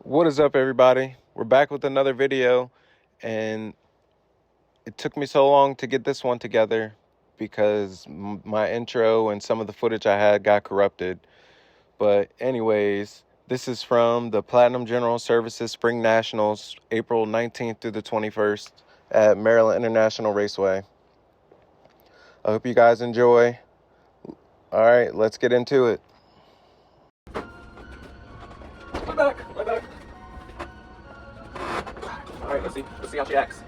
What is up, everybody? We're back with another video, and it took me so long to get this one together because my intro and some of the footage I had got corrupted. But anyways, this is from the Platinum General Services Spring Nationals, April 19th through the 21st at Maryland International Raceway. I hope you guys enjoy. All right, let's get into it. We're back. All right, let's see how she acts.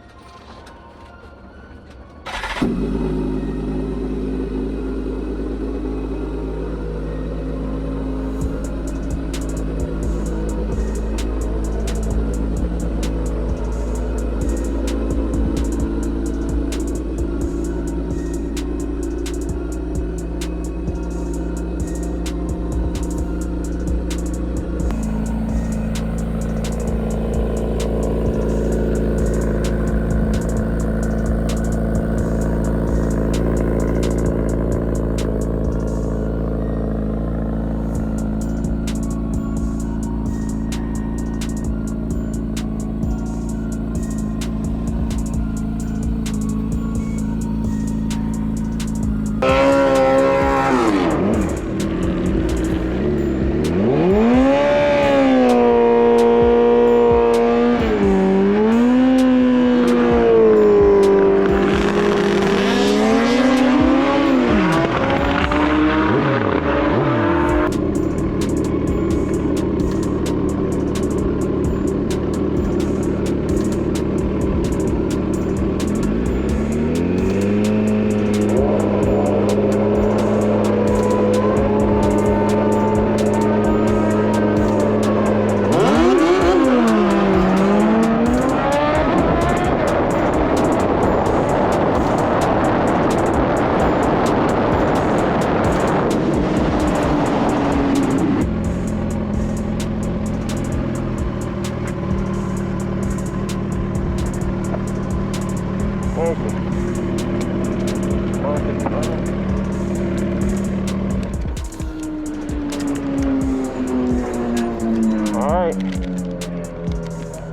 Alright,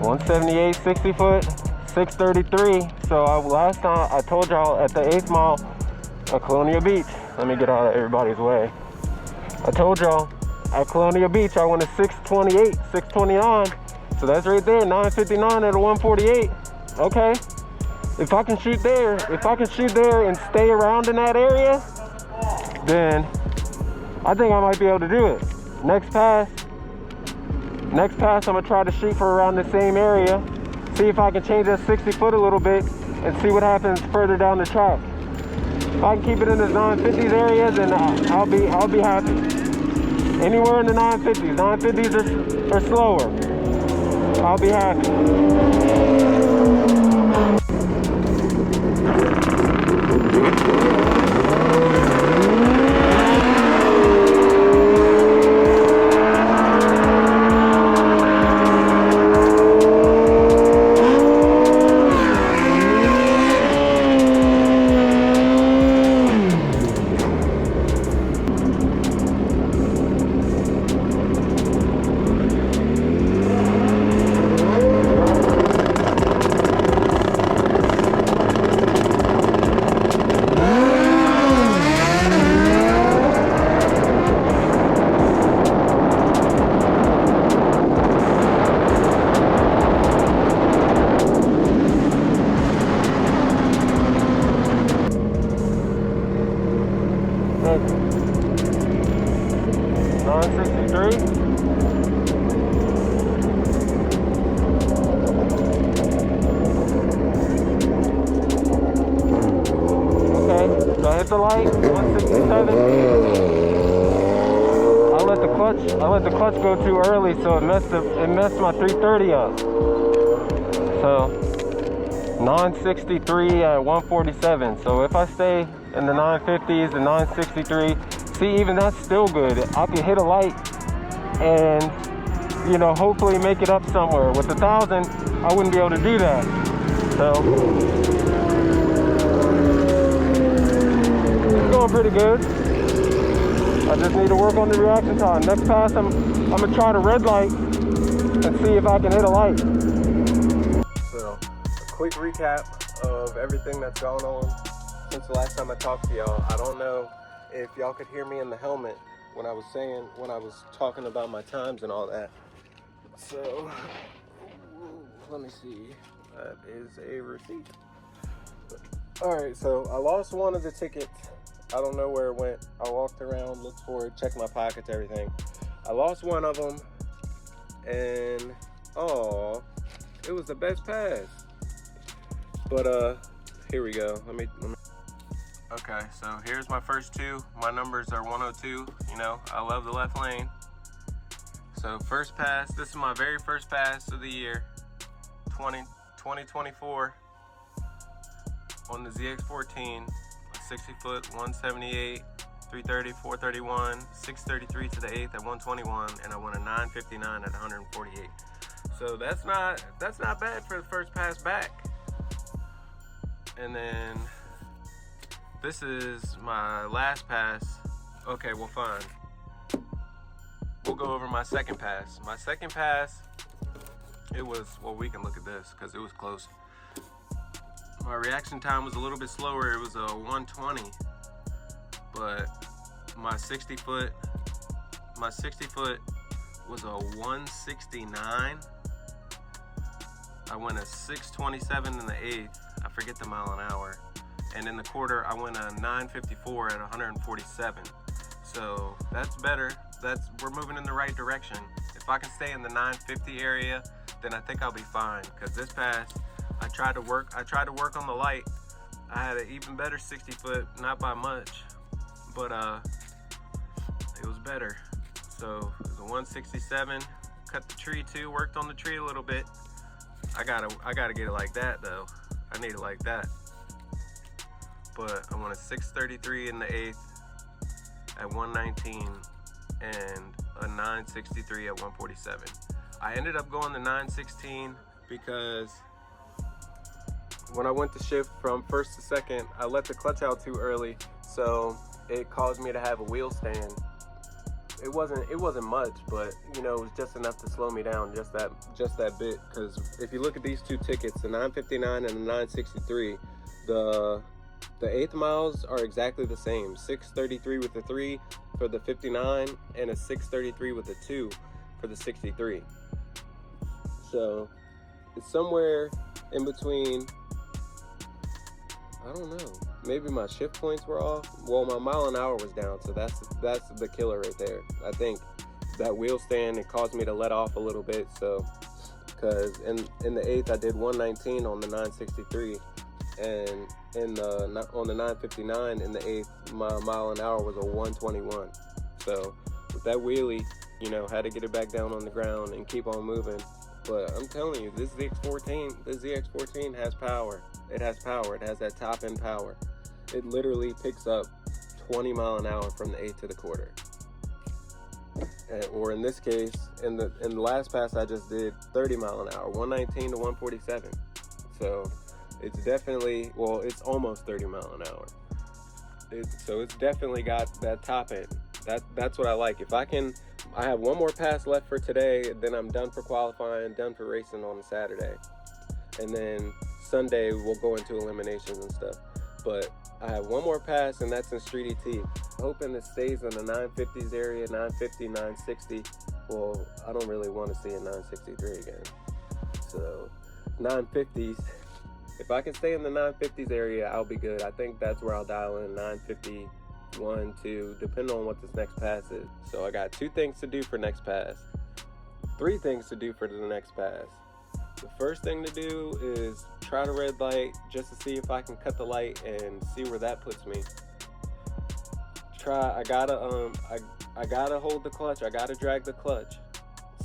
178 60 foot, 633. So last time I told y'all at the 8th mile at Colonial Beach, let me get out of everybody's way. I told y'all at Colonial Beach I went a 628, 629. So that's right there, 959 at a 148. Okay, if I can shoot there, and stay around in that area, then I think I might be able to do it. Next pass, I'm gonna try to shoot for around the same area, see if I can change that 60 foot a little bit and see what happens further down the track. If I can keep it in this 950s area, then I'll be happy. Anywhere in the 950s are slower, I'll be happy. Hit the light, 167. I let the clutch go too early, so it messed my 330 up. So 963 at 147. So if I stay in the 950s and 963, see, even that's still good. I could hit a light and, you know, hopefully make it up somewhere. With 1,000, I wouldn't be able to do that. So it's going pretty good. I just need to work on the reaction time. Next pass, I'm gonna try to red light Let's see if I can hit a light. So, a quick recap of everything that's gone on since the last time I talked to y'all. I don't know if y'all could hear me in the helmet when I was talking about my times and all that. So, let me see. That is a receipt. Alright, so I lost one of the tickets. I don't know where it went. I walked around, looked for it, checked my pockets, everything. I lost one of them, and oh, it was the best pass. But here we go. Let me. Okay, so here's my first two. My numbers are 102. You know, I love the left lane. So first pass. This is my very first pass of the year, 2024, on the ZX14, 60 foot, 178, 330, 431, 633 to the 8th at 121, and I won a 959 at 148. So that's not bad for the first pass back. And then this is my last pass. Okay, well, fine. We'll go over my second pass. My second pass, it was, well, we can look at this because it was close. My reaction time was a little bit slower. It was a 120, but my 60 foot was a 169. I went a 627 in the 8th. I forget the mile an hour. And in the quarter, I went a 954 at 147. So that's better. We're moving in the right direction. If I can stay in the 950 area, then I think I'll be fine. Because this pass, I tried to work on the light. I had an even better 60 foot, not by much, but it was better. So it was a 167. Cut the tree too. Worked on the tree a little bit. I gotta get it like that though. I need it like that. But I won a 633 in the 8th at 119 and a 963 at 147. I ended up going to 916 because when I went to shift from first to second, I let the clutch out too early, so it caused me to have a wheel stand. It wasn't much, but you know, it was just enough to slow me down just that bit. Because if you look at these two tickets, the 959 and the 963, the 8th miles are exactly the same. 633 with the 3 for the 59 and a 633 with the 2 for the 63. So it's somewhere in between. I don't know. Maybe my shift points were off. Well, my mile an hour was down, so that's the killer right there. I think that wheel stand, it caused me to let off a little bit. So, because in the 8th I did 119 on the 963, and on the 959 in the 8th, my mile an hour was a 121. So with that wheelie, you know, had to get it back down on the ground and keep on moving. But I'm telling you, this ZX14 has power. It has power. It has that top end power. It literally picks up 20 mile an hour from the 8th to the quarter. Or in this case, in the last pass I just did 30 mile an hour, 119 to 147. So it's definitely, well, it's almost 30 mile an hour. So it's definitely got that top end. That's what I like. If I have one more pass left for today, then I'm done for qualifying, done for racing on Saturday. And then Sunday we'll go into eliminations and stuff. But I have one more pass, and that's in Street ET. Hoping it stays in the 950s area, 950, 960. Well, I don't really want to see a 963 again. So 950s. If I can stay in the 950s area, I'll be good. I think that's where I'll dial in 951, 2, depending on what this next pass is. So I got 2 things to do for next pass. 3 things to do for the next pass. The first thing to do is try to red light just to see if I can cut the light and see where that puts me. I gotta hold the clutch. I gotta drag the clutch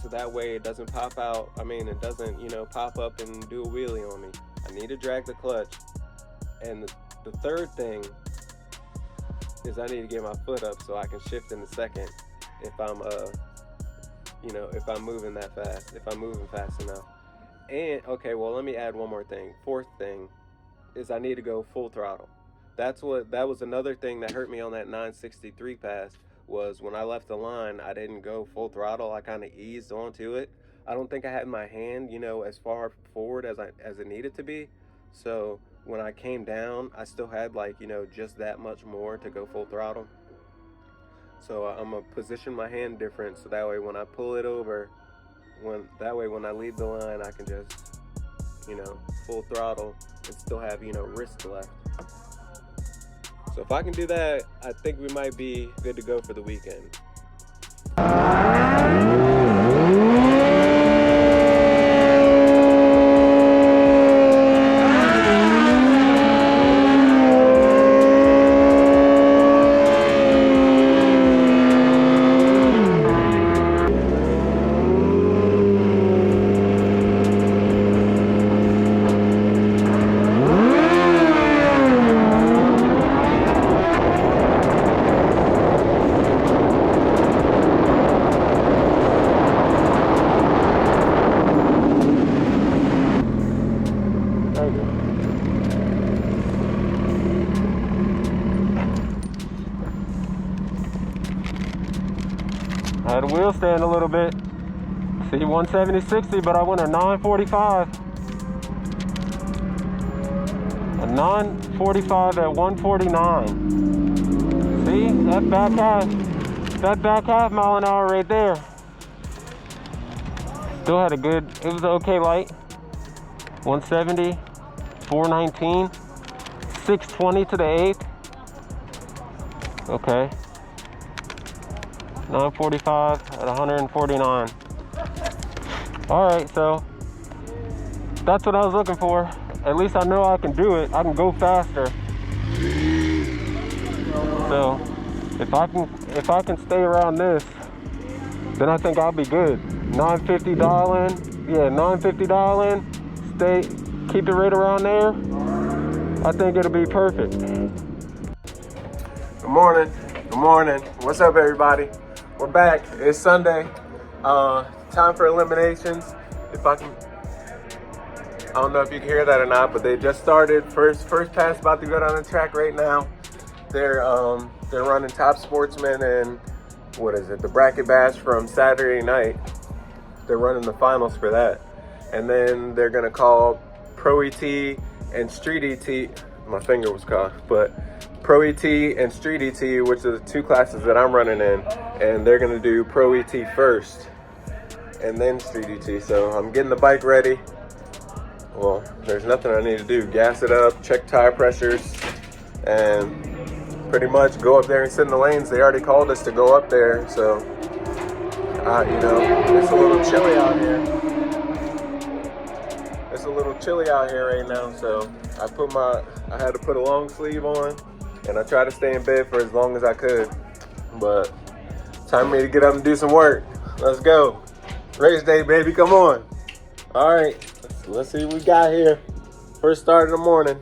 so that way it doesn't pop out. I mean, it doesn't, you know, pop up and do a wheelie on me. I need to drag the clutch. And the third thing is I need to get my foot up so I can shift in the second if I'm if I'm moving that fast, if I'm moving fast enough. And okay, well, let me add one more thing. 4th thing is I need to go full throttle. That was another thing that hurt me on that 963 pass, was when I left the line, I didn't go full throttle. I kind of eased onto it, I don't think I had my hand, you know, as far forward as it needed to be. So when I came down, I still had like, you know, just that much more to go full throttle. So I'm gonna position my hand different so that way when I pull it over, when I leave the line, I can just, you know, full throttle and still have, you know, wrist left. So if I can do that, I think we might be good to go for the weekend. I had a wheel stand a little bit. See, 170, 60, but I went a 945. A 945 at 149. See, that back half mile an hour right there. Still had a good, it was an okay light. 170, 419, 620 to the 8th. Okay. 945 at 149. All right, so that's what I was looking for. At least I know I can do it. I can go faster. So if I can stay around this, then I think I'll be good. 950 dialing, yeah, 950 dialing. Keep it right around there. I think it'll be perfect. Good morning. Good morning. What's up, everybody? We're back. It's Sunday. Time for eliminations. I don't know if you can hear that or not, but they just started. First pass about to go down the track right now. They're running Top Sportsman and the bracket bash from Saturday night. They're running the finals for that, and then they're gonna call Pro ET and Street ET. My finger was caught, but Pro ET and Street ET, which are the two classes that I'm running in, and they're gonna do Pro ET first and then Street ET. So I'm getting the bike ready. Well, there's nothing I need to do. Gas it up, check tire pressures, and pretty much go up there and sit in the lanes. They already called us to go up there, so you know, it's a little chilly out here. It's a little chilly out here right now, so I had to put a long sleeve on, and I tried to stay in bed for as long as I could. But time for me to get up and do some work. Let's go. Race day, baby, come on. All right, let's see what we got here. First start in the morning.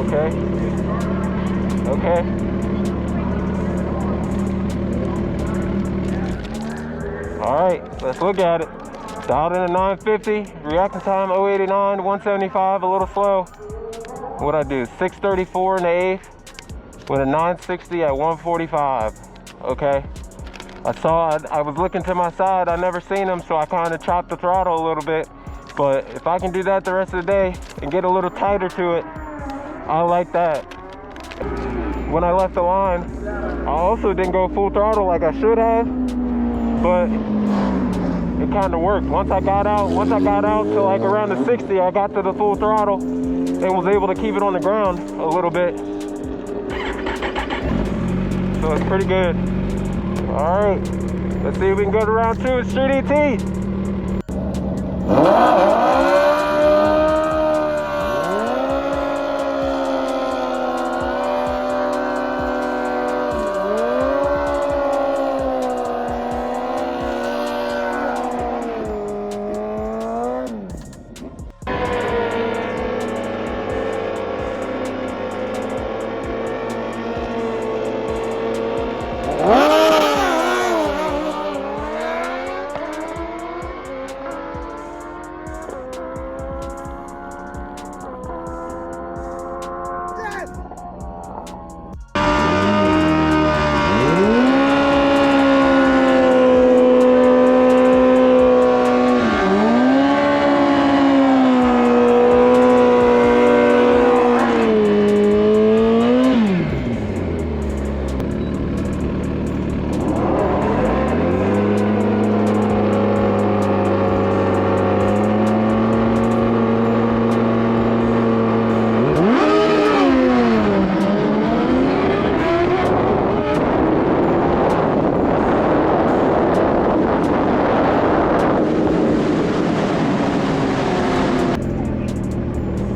Okay. Okay. All right, let's look at it. Dialed in at 950, reacting time 089, 175, a little slow. What'd I do? 634 in the eighth with a 960 at 145. Okay. I was looking to my side, I never seen him, so I kind of chopped the throttle a little bit. But if I can do that the rest of the day and get a little tighter to it, I like that. When I left the line, I also didn't go full throttle like I should have, but it kind of worked. Once I got out to like around the 60, I got to the full throttle and was able to keep it on the ground a little bit. So it's pretty good. All right, let's see if we can go to round 2 at Street ET.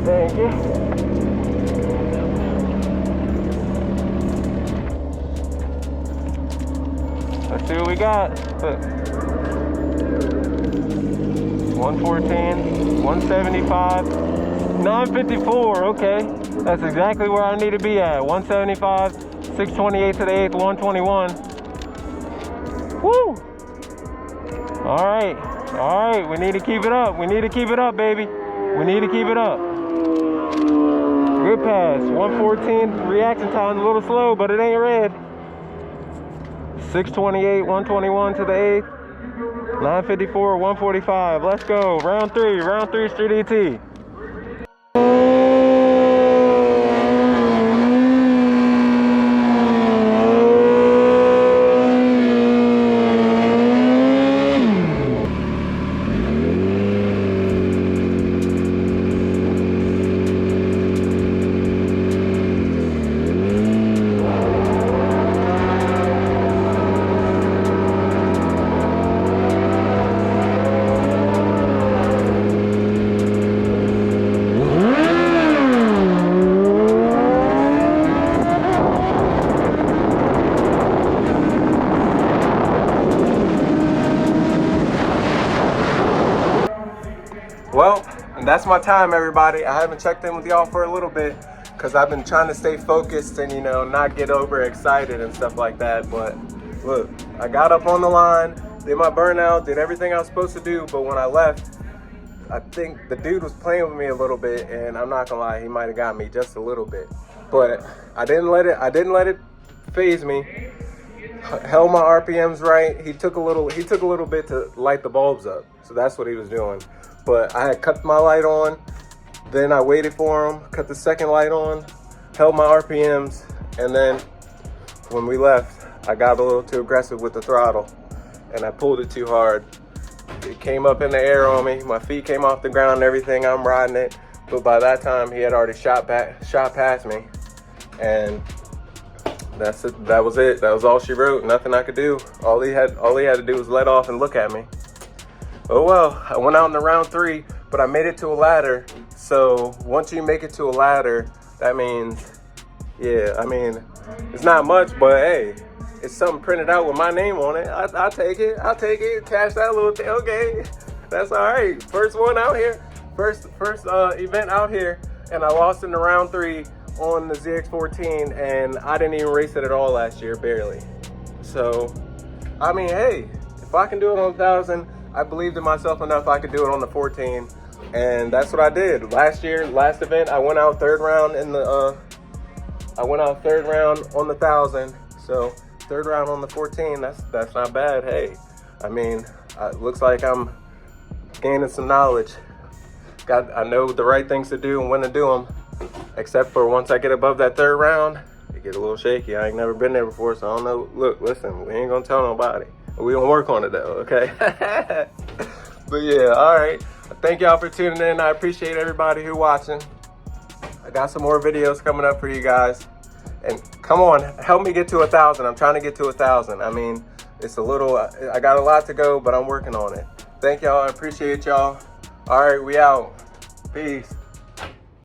Thank you. Let's see what we got. 114, 175, 954. Okay, that's exactly where I need to be at. 175, 628 to the 8th, 121. Woo! All right, we need to keep it up. We need to keep it up, baby. We need to keep it up. Good pass. 114, reaction time a little slow, but it ain't red. 628, 121 to the 8th. 954, 145. Let's go. Round 3, Street ET. Well, and that's my time, everybody. I haven't checked in with y'all for a little bit because I've been trying to stay focused and, you know, not get overexcited and stuff like that. But look, I got up on the line, did my burnout, did everything I was supposed to do. But when I left, I think the dude was playing with me a little bit, and I'm not gonna lie, he might have got me just a little bit. But I didn't let it phase me. Held my RPMs right. He took a little bit to light the bulbs up. So that's what he was doing. But I had cut my light on, then I waited for him, cut the second light on, held my RPMs, and then when we left, I got a little too aggressive with the throttle and I pulled it too hard. It came up in the air on me. My feet came off the ground and everything. I'm riding it. But by that time, he had already shot past me. And that's it. That was it. That was all she wrote. Nothing I could do. All he had to do was let off and look at me. Oh well, I went out in the round 3, but I made it to a ladder. So once you make it to a ladder, that means, yeah, I mean, it's not much, but hey, it's something printed out with my name on it. I'll take it. I'll take it. Cash that little thing. Okay, that's all right. First one out here. First event out here, and I lost in the round 3 on the ZX14, and I didn't even race it at all last year, barely. So, I mean, hey, if I can do it on 1,000, I believed in myself enough I could do it on the 14, and that's what I did. Last year, last event, I went out third round on the 1,000. So, third round on the 14, that's not bad. Hey, I mean, it looks like I'm gaining some knowledge. I know the right things to do and when to do them. Except for once I get above that third round, it get a little shaky. I ain't never been there before, so I don't know. Look, listen, we ain't gonna tell nobody. We gonna work on it though, okay? But yeah, all right. Thank y'all for tuning in. I appreciate everybody who watching. I got some more videos coming up for you guys. And come on, help me get to 1,000. I'm trying to get to 1,000. I mean, it's a little, I got a lot to go, but I'm working on it. Thank y'all, I appreciate y'all. All right, we out. Peace.